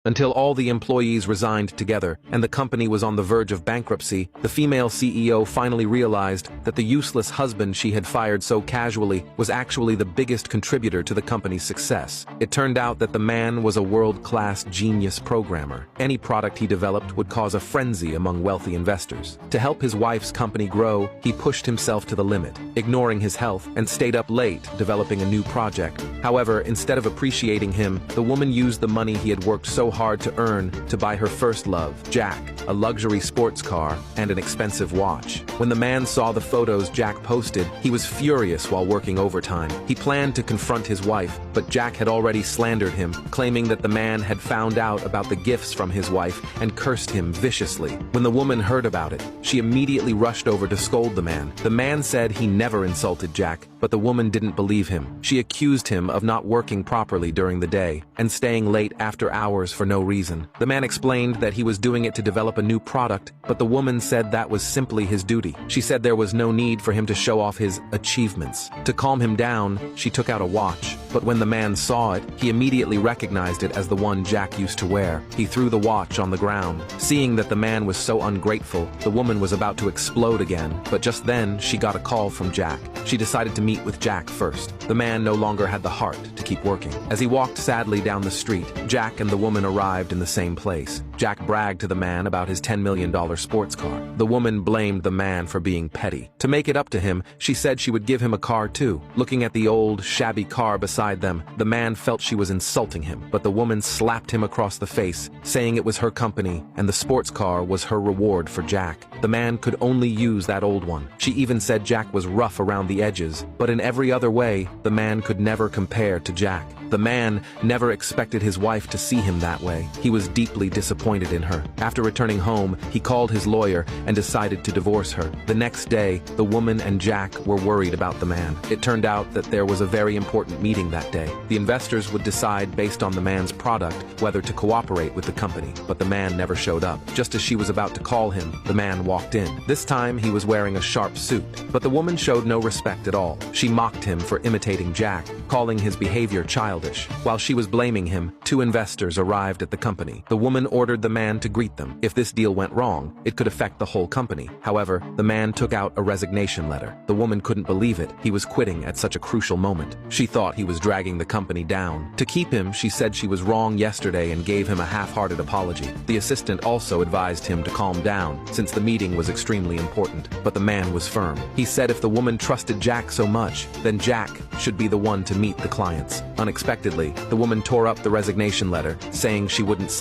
Until all the employees resigned together and the company was on the verge of bankruptcy, the female CEO finally realized that the useless husband she had fired so casually was actually the biggest contributor to the company's success. It turned out that the man was a world-class genius programmer. Any product he developed would cause a frenzy among wealthy investors. To help his wife's company grow, he pushed himself to the limit, ignoring his health, and stayed up late developing a new project. However, instead of appreciating him, the woman used the money he had worked so hard to earn to buy her first love, Jack, a luxury sports car, and an expensive watch. When the man saw the photos Jack posted, he was furious while working overtime. He planned to confront his wife, but Jack had already slandered him, claiming that the man had found out about the gifts from his wife and cursed him viciously. When the woman heard about it, she immediately rushed over to scold the man. The man said he never insulted Jack, but the woman didn't believe him. She accused him of not working properly during the day and staying late after hours for no reason. The man explained that he was doing it to develop a new product, but the woman said that was simply his duty. She said there was no need for him to show off his achievements. To calm him down, she took out a watch, but when the man saw it, he immediately recognized it as the one Jack used to wear. He threw the watch on the ground. Seeing that the man was so ungrateful, the woman was about to explode again, but just then she got a call from Jack. She decided to meet with Jack first. The man no longer had the heart to keep working. As he walked sadly down the street, Jack and the woman arrived in the same place. Jack bragged to the man about his $10 million sports car. The woman blamed the man for being petty. To make it up to him, she said she would give him a car too. Looking at the old, shabby car beside them, the man felt she was insulting him, but the woman slapped him across the face, saying it was her company and the sports car was her reward for Jack. The man could only use that old one. She even said Jack was rough around the edges, but in every other way, the man could never compare to Jack. The man never expected his wife to see him that way. He was deeply disappointed in her. After returning home, he called his lawyer and decided to divorce her. The next day, the woman and Jack were worried about the man. It turned out that there was a very important meeting that day. The investors would decide based on the man's product whether to cooperate with the company, but the man never showed up. Just as she was about to call him, the man walked in. This time, he was wearing a sharp suit, but the woman showed no respect at all. She mocked him for imitating Jack, calling his behavior childish. While she was blaming him, two investors arrived at the company. The woman ordered the man to greet them. If this deal went wrong, it could affect the whole company. However, the man took out a resignation letter. The woman couldn't believe it. He was quitting at such a crucial moment. She thought he was dragging the company down. To keep him, she said she was wrong yesterday and gave him a half-hearted apology. The assistant also advised him to calm down, since the meeting was extremely important. But the man was firm. He said if the woman trusted Jack so much, then Jack should be the one to meet the clients. Unexpectedly, the woman tore up the resignation letter, saying she wouldn't sign